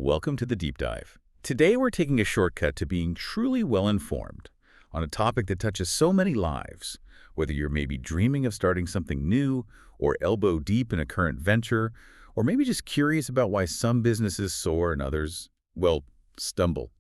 Welcome to the Deep Dive. Today we're taking a shortcut to being truly well-informed on a topic that touches so many lives, whether you're maybe dreaming of starting something new or elbow deep in a current venture, or maybe just curious about why some businesses soar and others, well, stumble.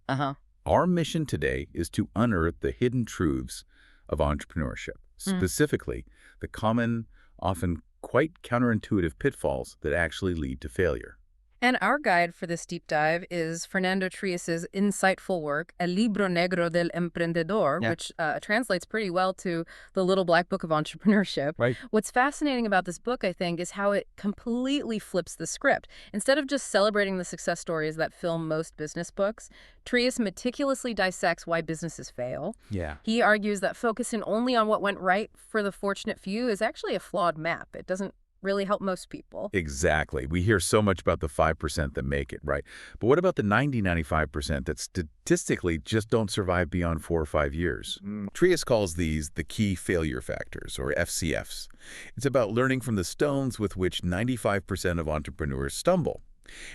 Our mission today is to unearth the hidden truths of entrepreneurship, specifically the common, often quite counterintuitive pitfalls that actually lead to failure. And our guide for this deep dive is Fernando Trías' insightful work, El Libro Negro del Emprendedor, which translates pretty well to the Little Black Book of Entrepreneurship. Right. What's fascinating about this book, I think, is how it completely flips the script. Instead of just celebrating the success stories that film most business books, Trías meticulously dissects why businesses fail. He argues that focusing only on what went right for the fortunate few is actually a flawed map. It doesn't really help most people. Exactly. We hear so much about the 5% that make it, right? But what about the 95% that statistically just don't survive beyond 4 or 5 years? Trías calls these the key failure factors, or FCFs. It's about learning from the stones with which 95% of entrepreneurs stumble.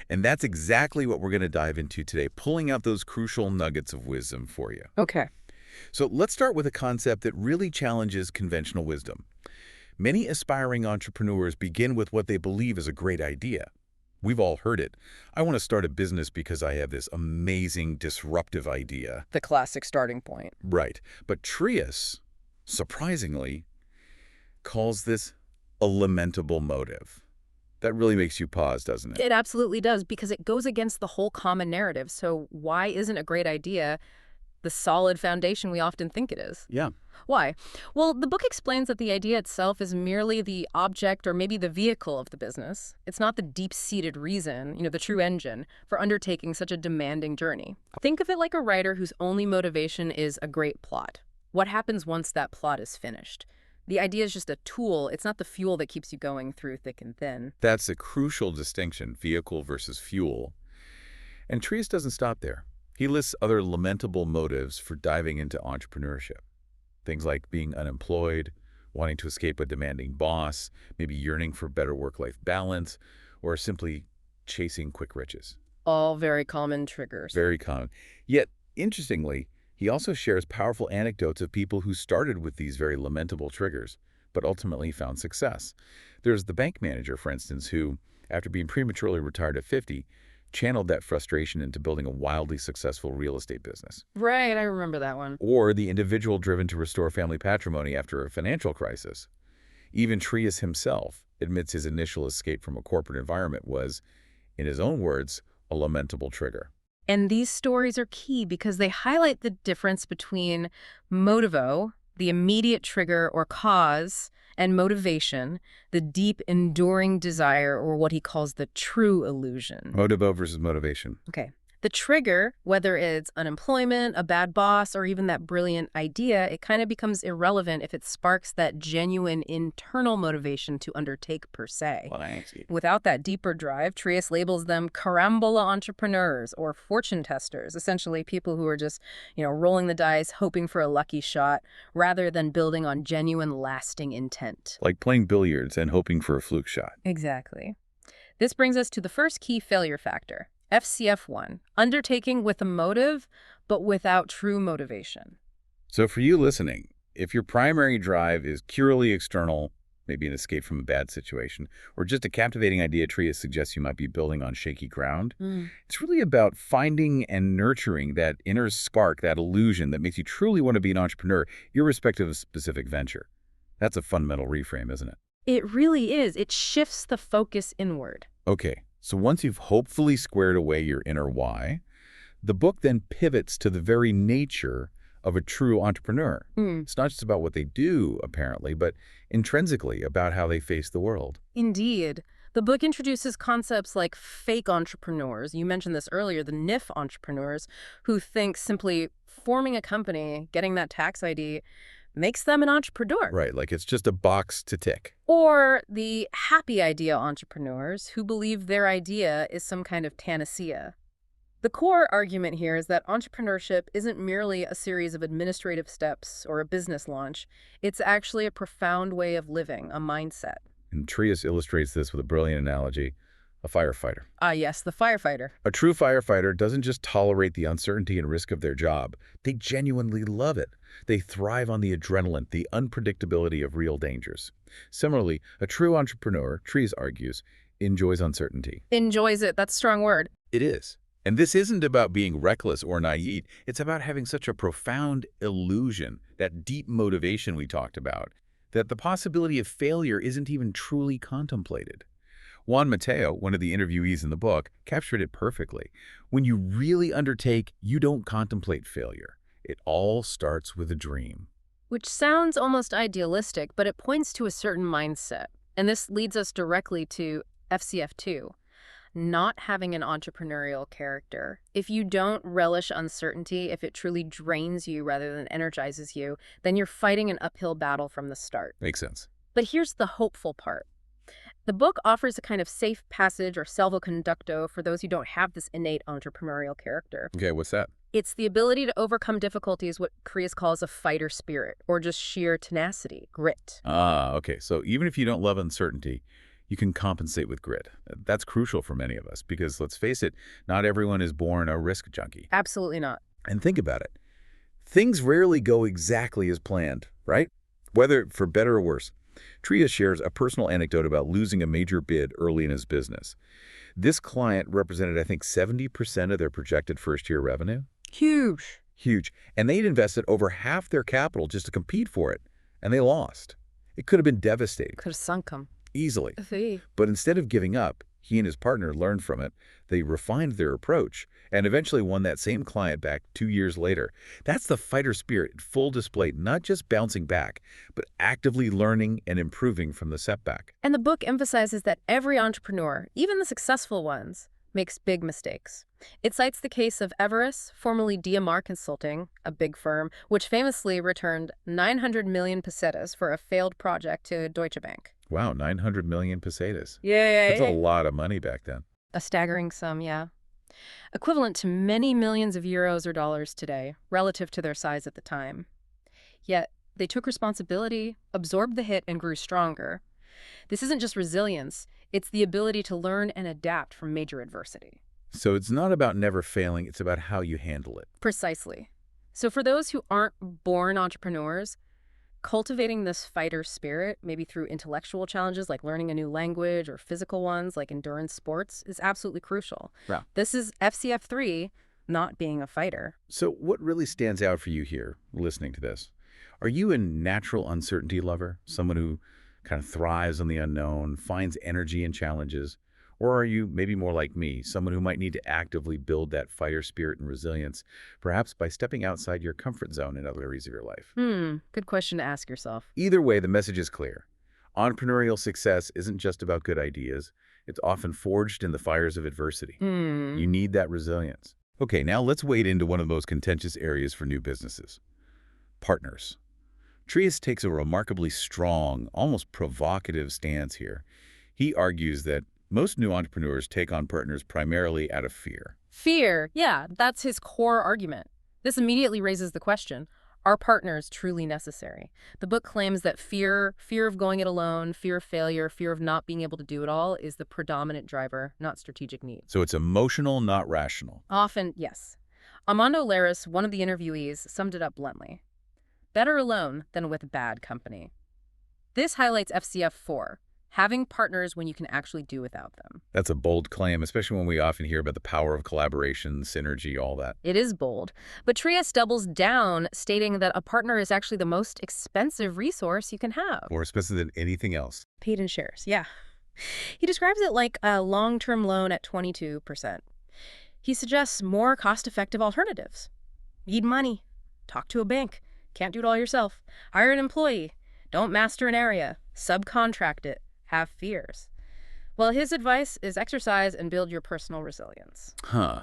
And that's exactly what we're going to dive into today, pulling out those crucial nuggets of wisdom for you. Okay. So let's start with a concept that really challenges conventional wisdom. Many aspiring entrepreneurs begin with what they believe is a great idea. We've all heard it. I want to start a business because I have this amazing, disruptive idea. The classic starting point. Right. But Trías, surprisingly, calls this a lamentable motive. That really makes you pause, doesn't it? It absolutely does, because it goes against the whole common narrative. So why isn't a great idea the solid foundation we often think it is? Yeah. Why? Well, the book explains that the idea itself is merely the object or maybe the vehicle of the business. It's not the deep-seated reason, the true engine, for undertaking such a demanding journey. Think of it like a writer whose only motivation is a great plot. What happens once that plot is finished? The idea is just a tool. It's not the fuel that keeps you going through thick and thin. That's a crucial distinction, vehicle versus fuel. And Trías doesn't stop there. He lists other lamentable motives for diving into entrepreneurship. Things like being unemployed, wanting to escape a demanding boss, maybe yearning for better work-life balance, or simply chasing quick riches. All very common triggers. Very common. Yet, interestingly, he also shares powerful anecdotes of people who started with these very lamentable triggers, but ultimately found success. There's the bank manager, for instance, who, after being prematurely retired at 50, channeled that frustration into building a wildly successful real estate business. Right, I remember that one. Or the individual driven to restore family patrimony after a financial crisis. Even Trías himself admits his initial escape from a corporate environment was, in his own words, a lamentable trigger. And these stories are key because they highlight the difference between motivo, the immediate trigger or cause, and motivation, the deep, enduring desire, or what he calls the true illusion. Motivo versus motivation. Okay. The trigger, whether it's unemployment, a bad boss, or even that brilliant idea, it kind of becomes irrelevant if it sparks that genuine internal motivation to undertake per se. Well, I see. Without that deeper drive, Trías labels them carambola entrepreneurs or fortune testers, essentially people who are just, rolling the dice, hoping for a lucky shot, rather than building on genuine, lasting intent. Like playing billiards and hoping for a fluke shot. Exactly. This brings us to the first key failure factor. FCF1, undertaking with a motive, but without true motivation. So for you listening, if your primary drive is purely external, maybe an escape from a bad situation, or just a captivating idea Trías suggests you might be building on shaky ground, it's really about finding and nurturing that inner spark, that illusion that makes you truly want to be an entrepreneur, irrespective of specific venture. That's a fundamental reframe, isn't it? It really is. It shifts the focus inward. Okay. So once you've hopefully squared away your inner why, the book then pivots to the very nature of a true entrepreneur. It's not just about what they do, apparently, but intrinsically about how they face the world. Indeed. The book introduces concepts like fake entrepreneurs. You mentioned this earlier, the NIF entrepreneurs, who think simply forming a company, getting that tax ID, makes them an entrepreneur. Right, like it's just a box to tick. Or the happy idea entrepreneurs who believe their idea is some kind of panacea. The core argument here is that entrepreneurship isn't merely a series of administrative steps or a business launch. It's actually a profound way of living, a mindset. And Trías illustrates this with a brilliant analogy. A firefighter. Ah, yes, the firefighter. A true firefighter doesn't just tolerate the uncertainty and risk of their job. They genuinely love it. They thrive on the adrenaline, the unpredictability of real dangers. Similarly, a true entrepreneur, Trías argues, enjoys uncertainty. Enjoys it. That's a strong word. It is. And this isn't about being reckless or naive. It's about having such a profound illusion, that deep motivation we talked about, that the possibility of failure isn't even truly contemplated. Juan Mateo, one of the interviewees in the book, captured it perfectly. When you really undertake, you don't contemplate failure. It all starts with a dream. Which sounds almost idealistic, but it points to a certain mindset. And this leads us directly to FCF2, not having an entrepreneurial character. If you don't relish uncertainty, if it truly drains you rather than energizes you, then you're fighting an uphill battle from the start. Makes sense. But here's the hopeful part. The book offers a kind of safe passage or salvoconducto for those who don't have this innate entrepreneurial character. Okay, what's that? It's the ability to overcome difficulties, what Trías calls a fighter spirit, or just sheer tenacity, grit. Ah, okay. So even if you don't love uncertainty, you can compensate with grit. That's crucial for many of us because, let's face it, not everyone is born a risk junkie. Absolutely not. And think about it. Things rarely go exactly as planned, right? Whether for better or worse. Trías shares a personal anecdote about losing a major bid early in his business. This client represented, I think, 70% of their projected first-year revenue. Huge. Huge. And they'd invested over half their capital just to compete for it, and they lost. It could have been devastating. Could have sunk them. Easily. See. But instead of giving up, he and his partner learned from it. They refined their approach and eventually won that same client back 2 years later. That's the fighter spirit in full display, not just bouncing back, but actively learning and improving from the setback. And the book emphasizes that every entrepreneur, even the successful ones, makes big mistakes. It cites the case of Everest, formerly DMR Consulting, a big firm, which famously returned 900 million pesetas for a failed project to Deutsche Bank. Wow, 900 million pesetas. Yeah. That's a lot of money back then. A staggering sum, yeah. Equivalent to many millions of euros or dollars today, relative to their size at the time. Yet, they took responsibility, absorbed the hit, and grew stronger. This isn't just resilience, it's the ability to learn and adapt from major adversity. So it's not about never failing, it's about how you handle it. Precisely. So for those who aren't born entrepreneurs, cultivating this fighter spirit, maybe through intellectual challenges like learning a new language or physical ones like endurance sports, is absolutely crucial. Yeah. This is FCF3, not being a fighter. So what really stands out for you here, listening to this? Are you a natural uncertainty lover? Someone who kind of thrives on the unknown, finds energy in challenges? Or are you maybe more like me, someone who might need to actively build that fighter spirit and resilience, perhaps by stepping outside your comfort zone in other areas of your life? Good question to ask yourself. Either way, the message is clear. Entrepreneurial success isn't just about good ideas. It's often forged in the fires of adversity. You need that resilience. Okay, now let's wade into one of the most contentious areas for new businesses. Partners. Trías takes a remarkably strong, almost provocative stance here. He argues that most new entrepreneurs take on partners primarily out of fear. Fear, yeah, that's his core argument. This immediately raises the question, are partners truly necessary? The book claims that fear of going it alone, fear of failure, fear of not being able to do it all is the predominant driver, not strategic need. So it's emotional, not rational. Often, yes. Armando Laris, one of the interviewees, summed it up bluntly. Better alone than with bad company. This highlights FCF4, having partners when you can actually do without them. That's a bold claim, especially when we often hear about the power of collaboration, synergy, all that. It is bold. But Trías doubles down, stating that a partner is actually the most expensive resource you can have. More expensive than anything else. Paid in shares, yeah. He describes it like a long-term loan at 22%. He suggests more cost-effective alternatives. Need money. Talk to a bank. Can't do it all yourself. Hire an employee. Don't master an area. Subcontract it. Have fears. Well, his advice is exercise and build your personal resilience. Huh.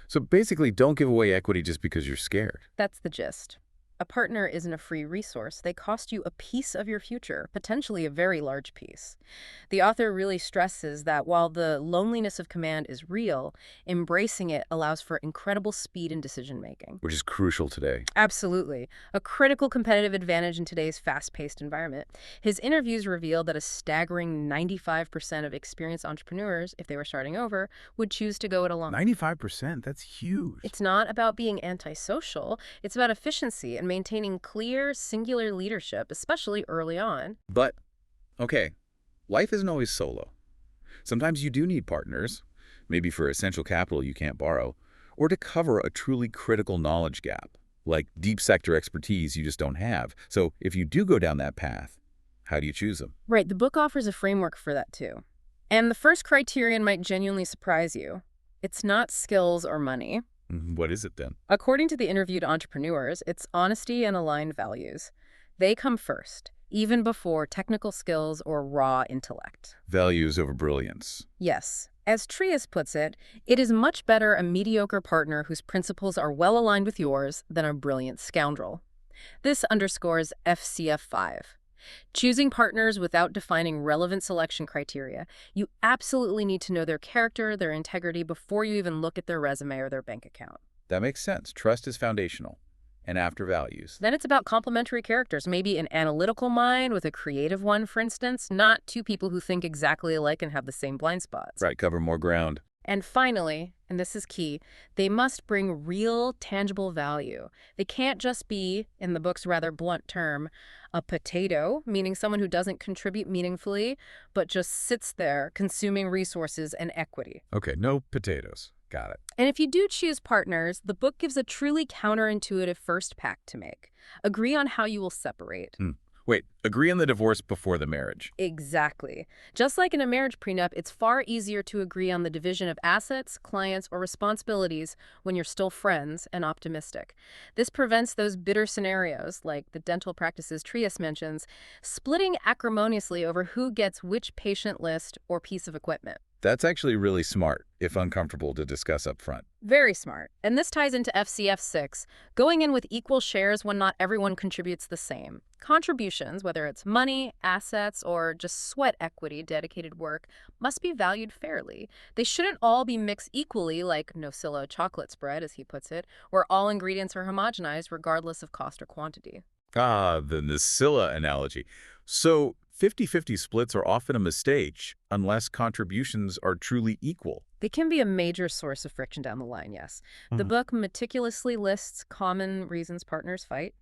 So basically, don't give away equity just because you're scared. That's the gist. A partner isn't a free resource. They cost you a piece of your future, potentially a very large piece. The author really stresses that while the loneliness of command is real, embracing it allows for incredible speed in decision-making. Which is crucial today. Absolutely. A critical competitive advantage in today's fast-paced environment. His interviews revealed that a staggering 95% of experienced entrepreneurs, if they were starting over, would choose to go it alone. 95%? That's huge. It's not about being antisocial. It's about efficiency and maintaining clear, singular leadership, especially early on. But, okay, life isn't always solo. Sometimes you do need partners, maybe for essential capital you can't borrow, or to cover a truly critical knowledge gap, like deep sector expertise you just don't have. So if you do go down that path, how do you choose them? Right, the book offers a framework for that too. And the first criterion might genuinely surprise you. It's not skills or money. What is it then? According to the interviewed entrepreneurs, it's honesty and aligned values. They come first, even before technical skills or raw intellect. Values over brilliance. Yes. As Trías puts it, it is much better a mediocre partner whose principles are well aligned with yours than a brilliant scoundrel. This underscores FCF 5. Choosing partners without defining relevant selection criteria, you absolutely need to know their character, their integrity, before you even look at their resume or their bank account. That makes sense. Trust is foundational. And after values. Then it's about complementary characters, maybe an analytical mind with a creative one, for instance, not two people who think exactly alike and have the same blind spots. Right, cover more ground. And finally, and this is key, they must bring real, tangible value. They can't just be, in the book's rather blunt term, a potato, meaning someone who doesn't contribute meaningfully, but just sits there consuming resources and equity. Okay, no potatoes. Got it. And if you do choose partners, the book gives a truly counterintuitive first pact to make. Agree on how you will separate. Wait, agree on the divorce before the marriage. Exactly. Just like in a marriage prenup, it's far easier to agree on the division of assets, clients, or responsibilities when you're still friends and optimistic. This prevents those bitter scenarios, like the dental practices Trías mentions, splitting acrimoniously over who gets which patient list or piece of equipment. That's actually really smart, if uncomfortable to discuss up front. Very smart. And this ties into FCF 6, going in with equal shares when not everyone contributes the same. Contributions, whether it's money, assets, or just sweat equity, dedicated work, must be valued fairly. They shouldn't all be mixed equally like Nocilla chocolate spread, as he puts it, where all ingredients are homogenized regardless of cost or quantity. Ah, the Nocilla analogy. So 50-50 splits are often a mistake unless contributions are truly equal. They can be a major source of friction down the line, yes. The book meticulously lists common reasons partners fight.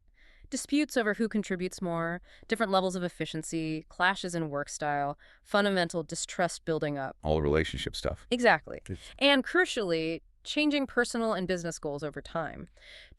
Disputes over who contributes more, different levels of efficiency, clashes in work style, fundamental distrust building up. All relationship stuff. Exactly. And crucially, changing personal and business goals over time.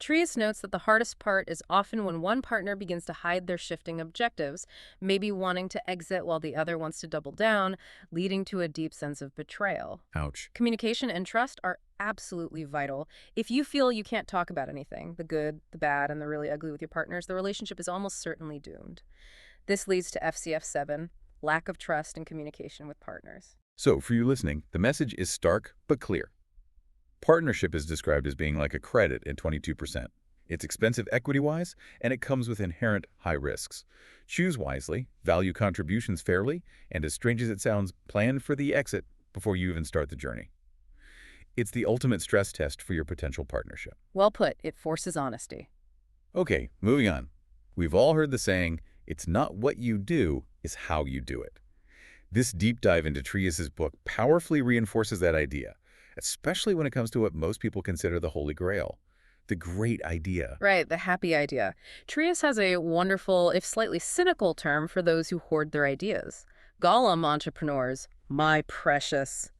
Trías notes that the hardest part is often when one partner begins to hide their shifting objectives, maybe wanting to exit while the other wants to double down, leading to a deep sense of betrayal. Ouch. Communication and trust are absolutely vital. If you feel you can't talk about anything, the good, the bad, and the really ugly with your partners, the relationship is almost certainly doomed. This leads to FCF 7, lack of trust and communication with partners. So, for you listening, the message is stark but clear. Partnership is described as being like a credit at 22%. It's expensive equity-wise, and it comes with inherent high risks. Choose wisely, value contributions fairly, and as strange as it sounds, plan for the exit before you even start the journey. It's the ultimate stress test for your potential partnership. Well put, it forces honesty. Okay, moving on. We've all heard the saying, it's not what you do, it's how you do it. This deep dive into Trías' book powerfully reinforces that idea, especially when it comes to what most people consider the Holy Grail, the great idea. Right, the happy idea. Trías has a wonderful, if slightly cynical term for those who hoard their ideas. Gollum entrepreneurs, my precious.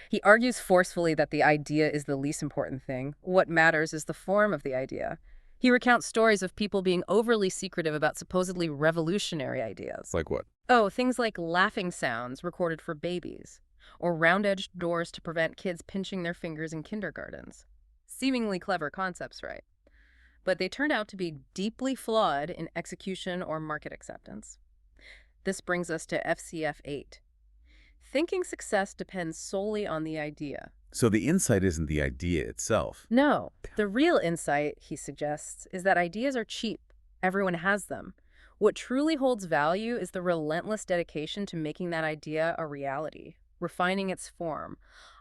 He argues forcefully that the idea is the least important thing. What matters is the form of the idea. He recounts stories of people being overly secretive about supposedly revolutionary ideas. Like what? Oh, things like laughing sounds recorded for babies, or round-edged doors to prevent kids pinching their fingers in kindergartens. Seemingly clever concepts, right? But they turned out to be deeply flawed in execution or market acceptance. This brings us to FCF 8. Thinking success depends solely on the idea. So the insight isn't the idea itself. No, the real insight, he suggests, is that ideas are cheap. Everyone has them. What truly holds value is the relentless dedication to making that idea a reality, refining its form,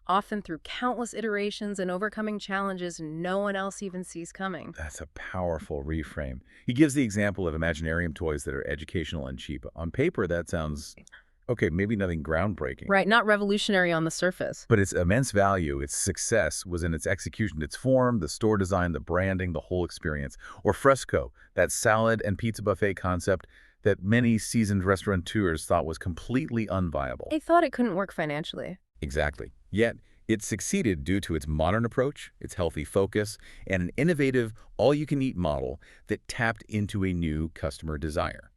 often through countless iterations and overcoming challenges no one else even sees coming. That's a powerful reframe. He gives the example of Imaginarium toys that are educational and cheap. On paper, that sounds, okay, maybe nothing groundbreaking. Right, not revolutionary on the surface. But its immense value, its success, was in its execution, its form, the store design, the branding, the whole experience. Or Fresco, that salad and pizza buffet concept that many seasoned restaurateurs thought was completely unviable. They thought it couldn't work financially. Exactly. Yet, it succeeded due to its modern approach, its healthy focus, and an innovative all-you-can-eat model that tapped into a new customer desire.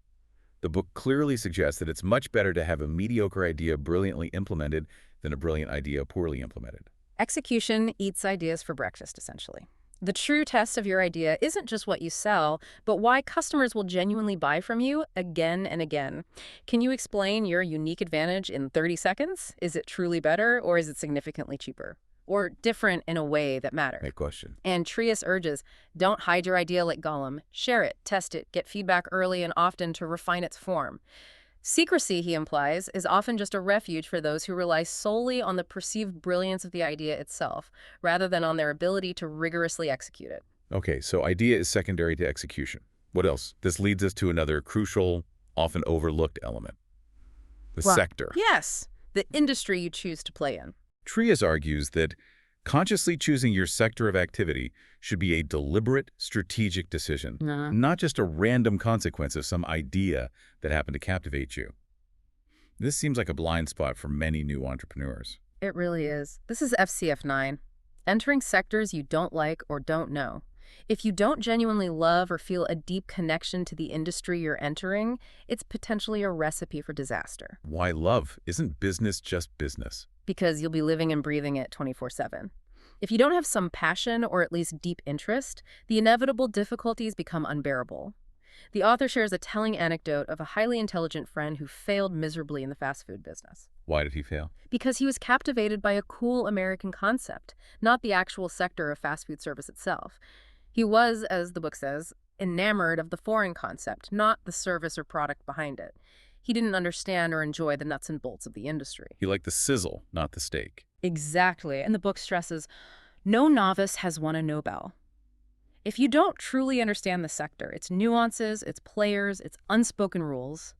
The book clearly suggests that it's much better to have a mediocre idea brilliantly implemented than a brilliant idea poorly implemented. Execution eats ideas for breakfast, essentially. The true test of your idea isn't just what you sell, but why customers will genuinely buy from you again and again. Can you explain your unique advantage in 30 seconds? Is it truly better, or is it significantly cheaper? Or different in a way that matters? Great question. And Trías urges, don't hide your idea like Gollum. Share it, test it, get feedback early and often to refine its form. Secrecy, he implies, is often just a refuge for those who rely solely on the perceived brilliance of the idea itself, rather than on their ability to rigorously execute it. Okay, so idea is secondary to execution. What else? This leads us to another crucial, often overlooked element. The sector. Yes, the industry you choose to play in. Trías argues that consciously choosing your sector of activity should be a deliberate, strategic decision, not just a random consequence of some idea that happened to captivate you. This seems like a blind spot for many new entrepreneurs. It really is. This is FCF 9. Entering sectors you don't like or don't know. If you don't genuinely love or feel a deep connection to the industry you're entering, it's potentially a recipe for disaster. Why love? Isn't business just business? Because you'll be living and breathing it 24/7. If you don't have some passion or at least deep interest, the inevitable difficulties become unbearable. The author shares a telling anecdote of a highly intelligent friend who failed miserably in the fast food business. Why did he fail? Because he was captivated by a cool American concept, not the actual sector of fast food service itself. He was, as the book says, enamored of the foreign concept, not the service or product behind it. He didn't understand or enjoy the nuts and bolts of the industry. He liked the sizzle, not the steak. Exactly, and the book stresses, no novice has won a Nobel. If you don't truly understand the sector, its nuances, its players, its unspoken rules,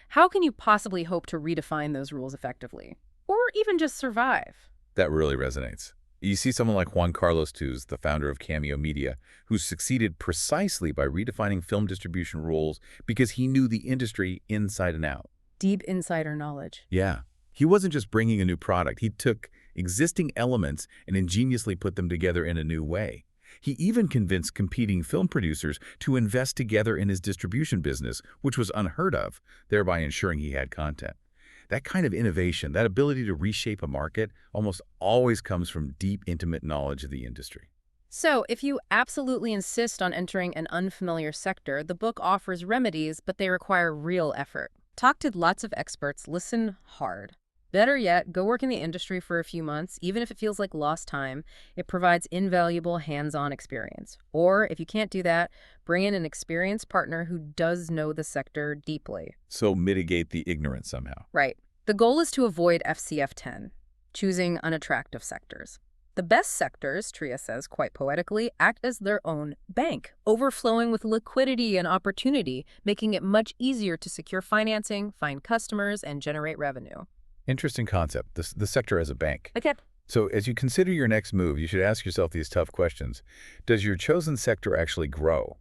how can you possibly hope to redefine those rules effectively? Or even just survive? That really resonates. You see someone like Juan Carlos Tuz, the founder of Cameo Media, who succeeded precisely by redefining film distribution rules because he knew the industry inside and out. Deep insider knowledge. Yeah. He wasn't just bringing a new product. He took existing elements and ingeniously put them together in a new way. He even convinced competing film producers to invest together in his distribution business, which was unheard of, thereby ensuring he had content. That kind of innovation, that ability to reshape a market, almost always comes from deep, intimate knowledge of the industry. So, if you absolutely insist on entering an unfamiliar sector, the book offers remedies, but they require real effort. Talk to lots of experts, listen hard. Better yet, go work in the industry for a few months, even if it feels like lost time. It provides invaluable hands-on experience. Or, if you can't do that, bring in an experienced partner who does know the sector deeply. So mitigate the ignorance somehow. Right. The goal is to avoid FCF 10, choosing unattractive sectors. The best sectors, Trías says quite poetically, act as their own bank, overflowing with liquidity and opportunity, making it much easier to secure financing, find customers, and generate revenue. Interesting concept, the sector as a bank. Okay. So as you consider your next move, you should ask yourself these tough questions. Does your chosen sector actually grow?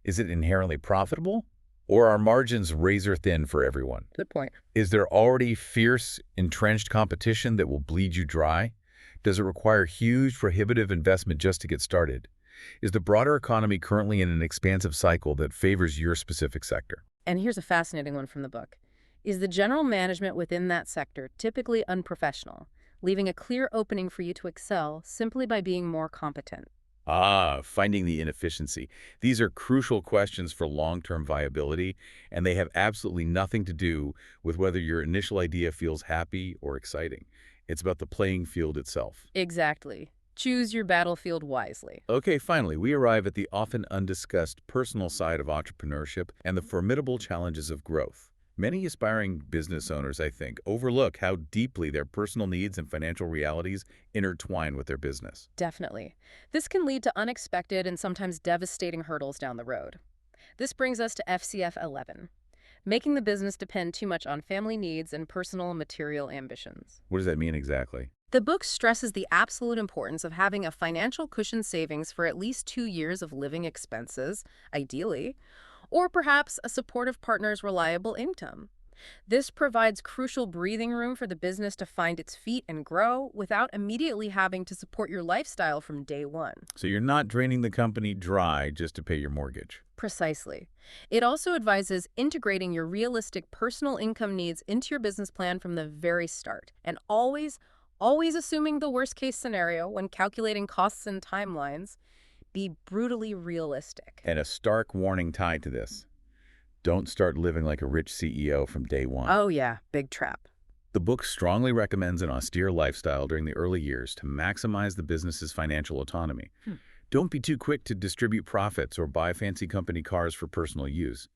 Is it inherently profitable? Or are margins razor thin for everyone? Good point. Is there already fierce, entrenched competition that will bleed you dry? Does it require huge, prohibitive investment just to get started? Is the broader economy currently in an expansive cycle that favors your specific sector? And here's a fascinating one from the book. Is the general management within that sector typically unprofessional, leaving a clear opening for you to excel simply by being more competent? Finding the inefficiency. These are crucial questions for long-term viability, and they have absolutely nothing to do with whether your initial idea feels happy or exciting. It's about the playing field itself. Exactly. Choose your battlefield wisely. Okay, finally, we arrive at the often undiscussed personal side of entrepreneurship and the formidable challenges of growth. Many aspiring business owners, I think, overlook how deeply their personal needs and financial realities intertwine with their business. Definitely. This can lead to unexpected and sometimes devastating hurdles down the road. This brings us to FCF 11, making the business depend too much on family needs and personal material ambitions. What does that mean exactly? The book stresses the absolute importance of having a financial cushion savings for at least 2 years of living expenses, ideally, or perhaps a supportive partner's reliable income. This provides crucial breathing room for the business to find its feet and grow without immediately having to support your lifestyle from day one. So you're not draining the company dry just to pay your mortgage. Precisely. It also advises integrating your realistic personal income needs into your business plan from the very start, and always assuming the worst-case scenario when calculating costs and timelines. Be brutally realistic. And a stark warning tied to this. Don't start living like a rich CEO from day one. Oh yeah, big trap. The book strongly recommends an austere lifestyle during the early years to maximize the business's financial autonomy. Don't be too quick to distribute profits or buy fancy company cars for personal use.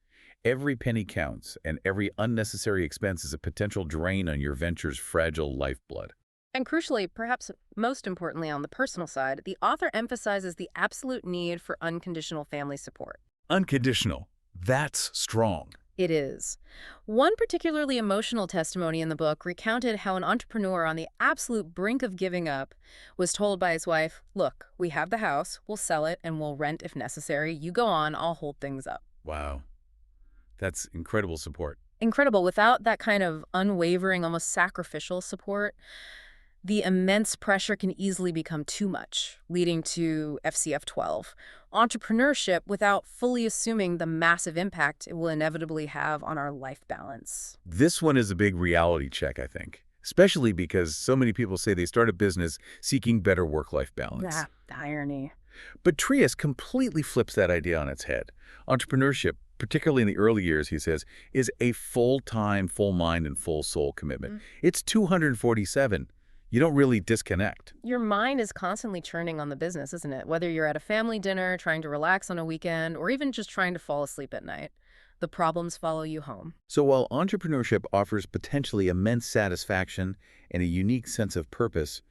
Every penny counts, and every unnecessary expense is a potential drain on your venture's fragile lifeblood. And crucially, perhaps most importantly on the personal side, the author emphasizes the absolute need for unconditional family support. Unconditional. That's strong. It is. One particularly emotional testimony in the book recounted how an entrepreneur on the absolute brink of giving up was told by his wife, "Look, we have the house, we'll sell it, and we'll rent if necessary. You go on, I'll hold things up." Wow. That's incredible support. Incredible. Without that kind of unwavering, almost sacrificial support, the immense pressure can easily become too much, leading to FCF 12, entrepreneurship without fully assuming the massive impact it will inevitably have on our life balance. This one is a big reality check, I think, especially because so many people say they start a business seeking better work-life balance. Ah, the irony. But Trías completely flips that idea on its head. Entrepreneurship, particularly in the early years, he says, is a full-time, full mind, and full soul commitment. It's 247. You don't really disconnect. Your mind is constantly churning on the business, isn't it? Whether you're at a family dinner, trying to relax on a weekend, or even just trying to fall asleep at night, the problems follow you home. So while entrepreneurship offers potentially immense satisfaction and a unique sense of purpose,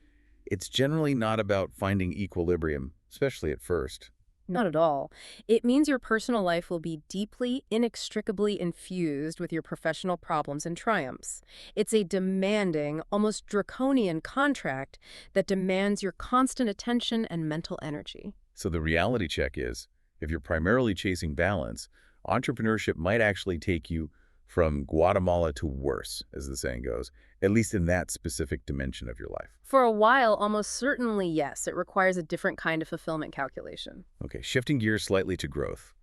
it's generally not about finding equilibrium, especially at first. Not at all. It means your personal life will be deeply, inextricably infused with your professional problems and triumphs. It's a demanding, almost draconian contract that demands your constant attention and mental energy. So the reality check is, if you're primarily chasing balance, entrepreneurship might actually take you from Guatemala to worse, as the saying goes, at least in that specific dimension of your life. For a while, almost certainly yes, it requires a different kind of fulfillment calculation. Okay, shifting gears slightly to growth.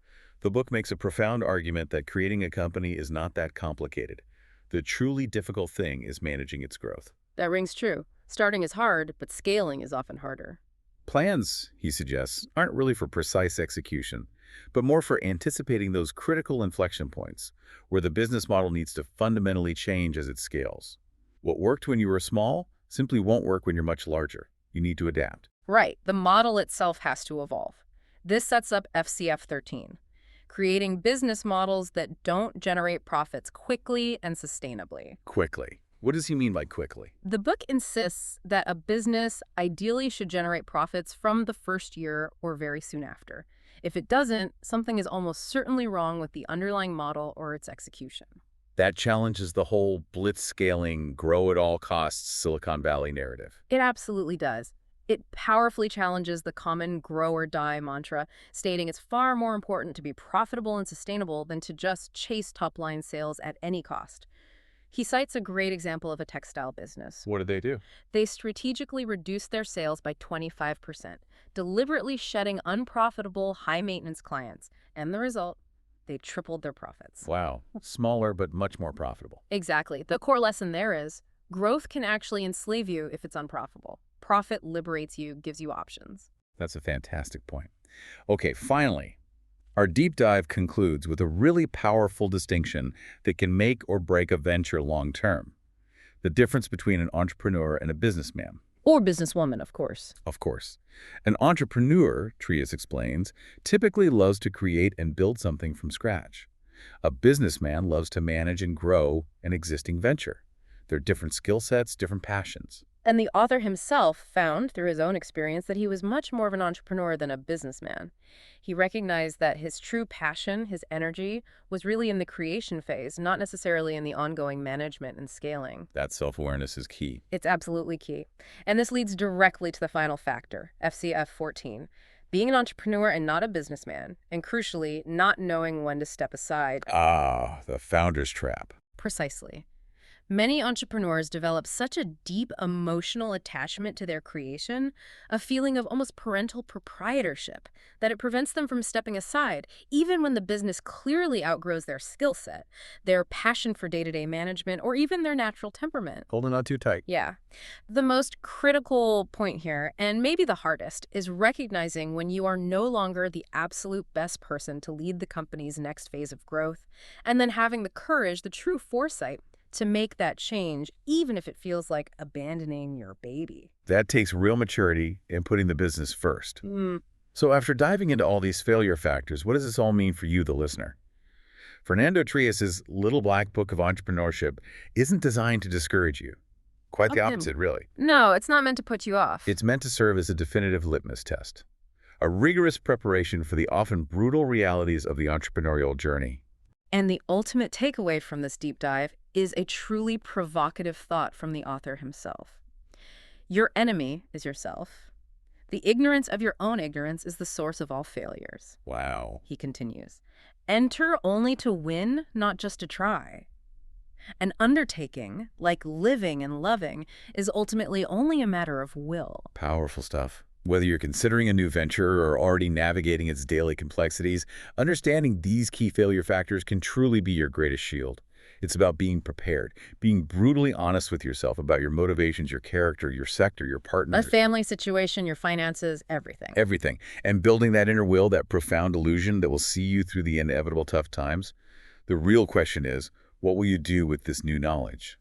The book makes a profound argument that creating a company is not that complicated. The truly difficult thing is managing its growth. That rings true. Starting is hard, but scaling is often harder. Plans, he suggests, aren't really for precise execution, but more for anticipating those critical inflection points where the business model needs to fundamentally change as it scales. What worked when you were small simply won't work when you're much larger. You need to adapt. Right. The model itself has to evolve. This sets up FCF 13, creating business models that don't generate profits quickly and sustainably. Quickly. What does he mean by quickly? The book insists that a business ideally should generate profits from the first year or very soon after. If it doesn't, something is almost certainly wrong with the underlying model or its execution. That challenges the whole blitz-scaling, grow-at-all-costs Silicon Valley narrative. It absolutely does. It powerfully challenges the common grow or die mantra, stating it's far more important to be profitable and sustainable than to just chase top-line sales at any cost. He cites a great example of a textile business. What did they do? They strategically reduced their sales by 25%, deliberately shedding unprofitable, high-maintenance clients. And the result? They tripled their profits. Wow. Smaller, but much more profitable. Exactly. The core lesson there is, growth can actually enslave you if it's unprofitable. Profit liberates you, gives you options. That's a fantastic point. Okay, finally, our deep dive concludes with a really powerful distinction that can make or break a venture long-term. The difference between an entrepreneur and a businessman. Or businesswoman, of course. Of course. An entrepreneur, Trías explains, typically loves to create and build something from scratch. A businessman loves to manage and grow an existing venture. They're different skill sets, different passions. And the author himself found, through his own experience, that he was much more of an entrepreneur than a businessman. He recognized that his true passion, his energy, was really in the creation phase, not necessarily in the ongoing management and scaling. That self-awareness is key. It's absolutely key. And this leads directly to the final factor, FCF 14. Being an entrepreneur and not a businessman, and crucially, not knowing when to step aside. Ah, the founder's trap. Precisely. Many entrepreneurs develop such a deep emotional attachment to their creation, a feeling of almost parental proprietorship, that it prevents them from stepping aside, even when the business clearly outgrows their skill set, their passion for day-to-day management, or even their natural temperament. Holding on too tight. Yeah. The most critical point here, and maybe the hardest, is recognizing when you are no longer the absolute best person to lead the company's next phase of growth, and then having the courage, the true foresight, to make that change, even if it feels like abandoning your baby. That takes real maturity in putting the business first. Mm. So after diving into all these failure factors, what does this all mean for you, the listener? Fernando Trías' Little Black Book of Entrepreneurship isn't designed to discourage you. Quite the Okay. opposite, really. No, it's not meant to put you off. It's meant to serve as a definitive litmus test, a rigorous preparation for the often brutal realities of the entrepreneurial journey. And the ultimate takeaway from this deep dive is a truly provocative thought from the author himself. Your enemy is yourself. The ignorance of your own ignorance is the source of all failures. Wow. He continues. Enter only to win, not just to try. An undertaking, like living and loving, is ultimately only a matter of will. Powerful stuff. Whether you're considering a new venture or already navigating its daily complexities, understanding these key failure factors can truly be your greatest shield. It's about being prepared, being brutally honest with yourself about your motivations, your character, your sector, your A partners. family situation, your finances, everything. Everything. And building that inner will, that profound illusion that will see you through the inevitable tough times. The real question is, what will you do with this new knowledge?